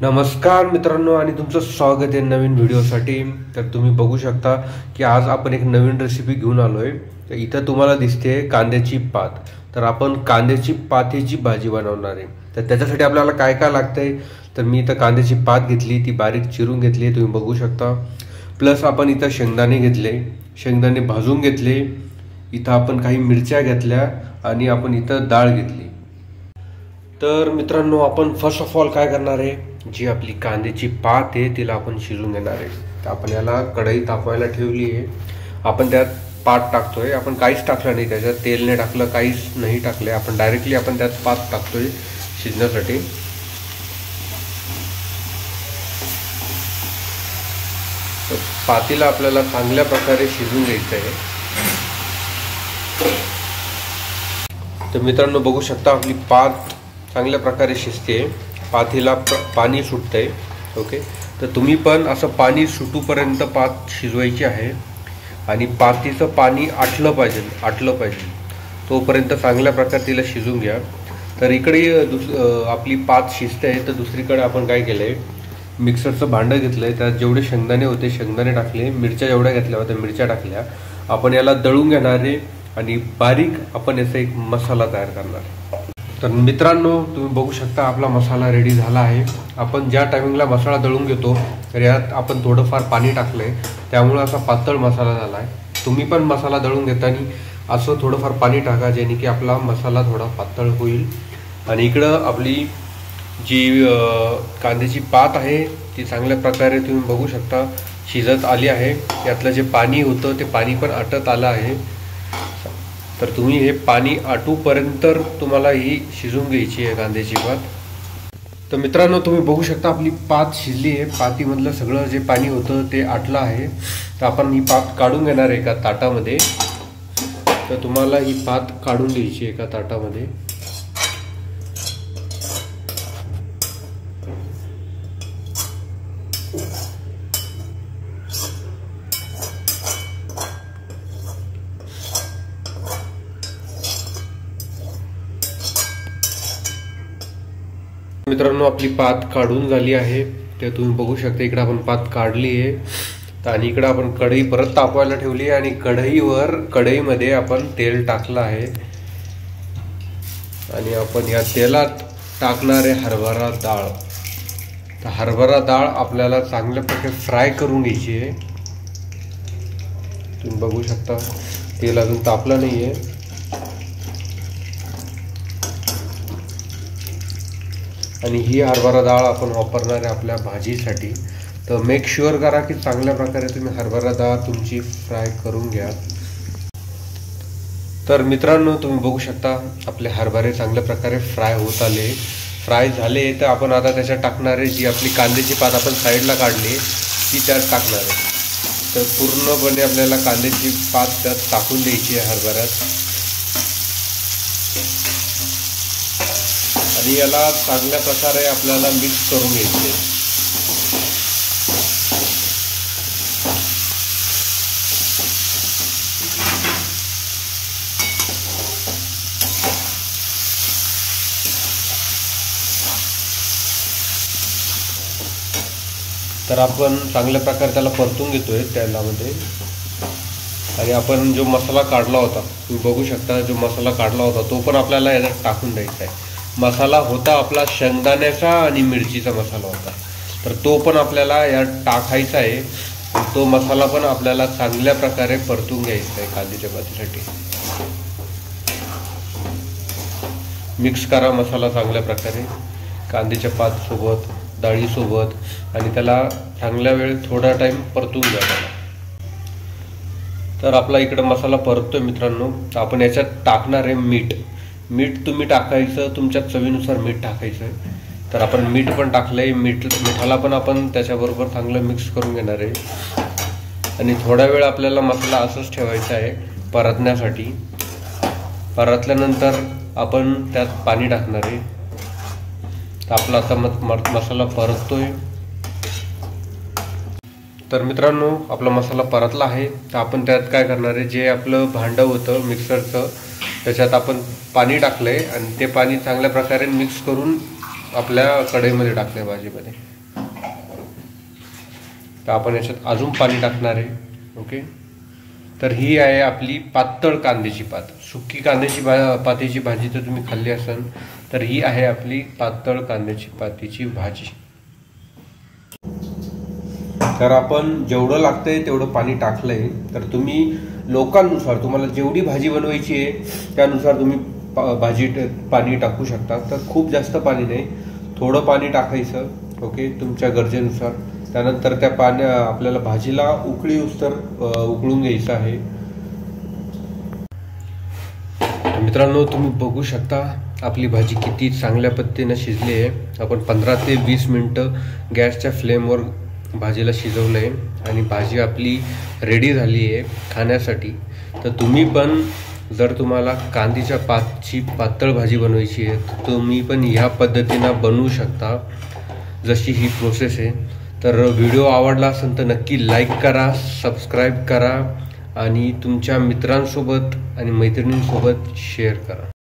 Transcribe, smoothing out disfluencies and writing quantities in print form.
नमस्कार मित्रांनो आणि तुमचं स्वागत आहे नवीन व्हिडिओसाठी। तर तुम्ही बघू शकता की आज आपण एक नवीन रेसिपी घेऊन आलोय। तर इथं तुम्हाला दिसते कांद्याची पात। तर आपण कांद्याची पातीची भाजी बनवणार आहे। तर त्याच्यासाठी आपल्याला काय काय लागतंय, तर मी इथं कांद्याची पात घेतली, ती बारीक चिरून घेतली, तुम्ही बघू शकता। प्लस आपण इथं शेंगदाणे घेतले, शेंगदाणे भाजून घेतले, इथं आपण काही मिरच्या घेतल्या आणि आपण इथं डाळ घेतली। तर मित्रांनो, आपण फर्स्ट ऑफ ऑल काय करणार आहे, जी आपली कांद्याची पात आहे तिला आपण शिजून घेणार आहे। तर आपण याला कढई तापवायला ठेवली आहे। आपण त्यात पात टाकतोय, आपण काहीच टाकलं नाही, त्याच्यात तेल नाही टाकलं, काहीच नाही टाकले, आपण डायरेक्टली आपण त्यात पात टाकतोय शिजण्यासाठी। तर पातीला आपल्याला चांगल्या प्रकारे शिजून घ्यायचं आहे। तर मित्रांनो, बघू शकता आपली पात चांगल्या प्रकारे शिजते, पातीला पाणी सुटतंय। ओके, तर तुम्ही पण असं पाणी सुटूपर्यंत पात शिजवायची आहे आणि पातीचं पाणी आटलं पाहिजे तोपर्यंत चांगल्या प्रकारे तिला शिजून घ्या। तर इकडे आपली पात शिजते आहे, तर दुसरीकडे आपण काय केलं आहे, मिक्सरचं भांडं घेतलं आहे, त्यात जेवढे शेंगदाणे होते शेंगदाणे टाकले, मिरच्या जेवढ्या घेतल्या होत्या मिरच्या टाकल्या। आपण याला दळून घेणार आहे आणि बारीक आपण याचा एक मसाला तयार करणार। तर मित्रांनो, तुम्ही बघू शकता आपला मसाला रेडी झाला आहे। आपण ज्या टायमिंगला मसाला दळून घेतो तर यात आपण थोडंफार पाणी टाकलं आहे, त्यामुळे असा पातळ मसाला झाला आहे। तुम्ही पण मसाला दळून घेताना असं थोडंफार पाणी टाका, जेणे की आपला मसाला थोडा पातळ होईल। आणि इकडं आपली जी कांद्याची पात आहे ती चांगल्या प्रकारे तुम्ही बघू शकता शिजत आली आहे। यातलं जे पाणी होतं ते पाणी पण आटत आलं आहे। तर तुम्ही हे पाणी आटूपर्यंत तुम्हाला ही शिजून घ्यायची आहे कांद्याची पात। तर मित्रांनो, तुम्ही बघू शकता आपली पात शिजली आहे, पातीमधलं सगळं जे पाणी होतं ते आटलं आहे। तर आपण ही पात काढून घेणार आहे एका ताटामध्ये। तर तुम्हाला ही पात काढून घ्यायची एका ताटामध्ये। मित्रांनो, आपली पात काढून झाली आहे, ते तुम्ही बघू शकता। इकडे आपण पात काढली आहे, तर आणि इकडे आपण कढई परत तापवायला ठेवली आहे आणि कढईमध्ये आपण तेल टाकलं आहे आणि आपण या तेलात टाकणारे हरभरा डाळ। तर हरभरा डाळ आपल्याला चांगल्या प्रकारे फ्राय करून घ्यायची आहे। तुम्ही बघू शकता तेल अजून तापलं नाही आहे। आणि ही हरभरा डाळ आपण वापरणार आहे आपल्या भाजीसाठी। तर मेक शुअर करा की चांगल्या प्रकारे तुम्ही हरभरा डाळ तुमची फ्राय करून घ्या। तर मित्रांनो, तुम्ही बघू शकता आपले हरभरे चांगल्या प्रकारे फ्राय झाले। तर आपण आता त्याच्यात टाकणार आहे जी आपली कांद्याची पात आपण साईडला काढली ती त्यात टाकणार आहे। तर पूर्णपणे आपल्याला कांद्याची पात त्यात टाकून द्यायची आहे हरभऱ्यात आणि याला चांगल्या प्रकारे आपल्याला मिक्स करून घ्यायचे। तर आपण चांगल्या प्रकारे त्याला परतून घेतोय तेलामध्ये आणि आपण जो मसाला काढला होता, तुम्ही बघू शकता जो मसाला काढला होता तो पण आपल्याला याच्यात टाकून द्यायचा आहे। मसाला होता आपला शेंगदाण्याचा आणि मिरचीचा मसाला होता, तर तो पण आपल्याला यात टाकायचा आहे। तो मसाला पण आपल्याला चांगल्या प्रकारे परतून घ्यायचा आहे कांद्याच्या भाजीसाठी। मिक्स करा मसाला चांगल्या प्रकारे कांद्याच्या पातसोबत डाळीसोबत आणि त्याला चांगल्या वेळ थोडा टाइम परतून द्या। तर आपला इकडे मसाला परततोय मित्रांनो। तर आपण याच्यात टाकणार आहे मीठ तुम्ही टाकायचं, तुमच्या चवीनुसार मीठ टाकायचं। तर आपण मीठ पण टाकलंय, मिठाला पण आपण त्याच्याबरोबर चांगलं मिक्स करून घेणार आहे आणि थोडा वेळ आपल्याला मसाला असंच ठेवायचा आहे परतण्यासाठी। परतल्यानंतर आपण त्यात पाणी टाकणार आहे। तर आपला आता मसाला परततोय। तर मित्रांनो, आपला मसाला परतला आहे। तर आपण त्यात काय करणार आहे, जे आपलं भांडं होतं मिक्सरचं त्याच्यात आपण पाणी टाकलंय आणि ते पाणी चांगल्या प्रकारे मिक्स करून आपल्या कढईमध्ये टाकलं आहे भाजीमध्ये. तर आपण याच्यात अजून पाणी टाकणार आहे. ओके, तर ही आहे आपली पातळ कांद्याची पात. सुकी कांद्याची पातीची भाजी तर तुम्ही खाल्ली असाल, तर ही आहे आपली पातळ कांद्याची पातीची भाजी. तर आपण जेवढं लागतंय तेवढं पाणी टाकलंय. तर तुम्ही लोकांनुसार तुम्हाला जेवढी भाजी बनवायची आहे त्यानुसार तुम्ही पाणी टाकू शकता. तर खूप जास्त पाणी नाही, थोडं पाणी टाकायचं. ओके, तुमच्या गरजेनुसार. त्यानंतर त्या आपल्याला भाजीला उकळी उस्तर उकळून घ्यायचं आहे. मित्रांनो, तुम्ही बघू शकता आपली भाजी किती चांगल्या पद्धतीने शिजली आहे. आपण 15 ते 20 मिनिटं गॅसच्या फ्लेमवर भाजीला शिजवलं आहे आणि भाजी आपली रेडी झाली आहे खाण्यासाठी. तर तुम्ही पण जर तुम्हाला कांद्याच्या पातची पातळ भाजी बनवायची आहे तर तुम्ही पण ह्या पद्धतीनं बनवू शकता, जशी ही प्रोसेस आहे. तर व्हिडिओ आवडला असेल तर नक्की लाईक करा, सबस्क्राईब करा आणि तुमच्या मित्रांसोबत आणि मैत्रिणींसोबत शेअर करा.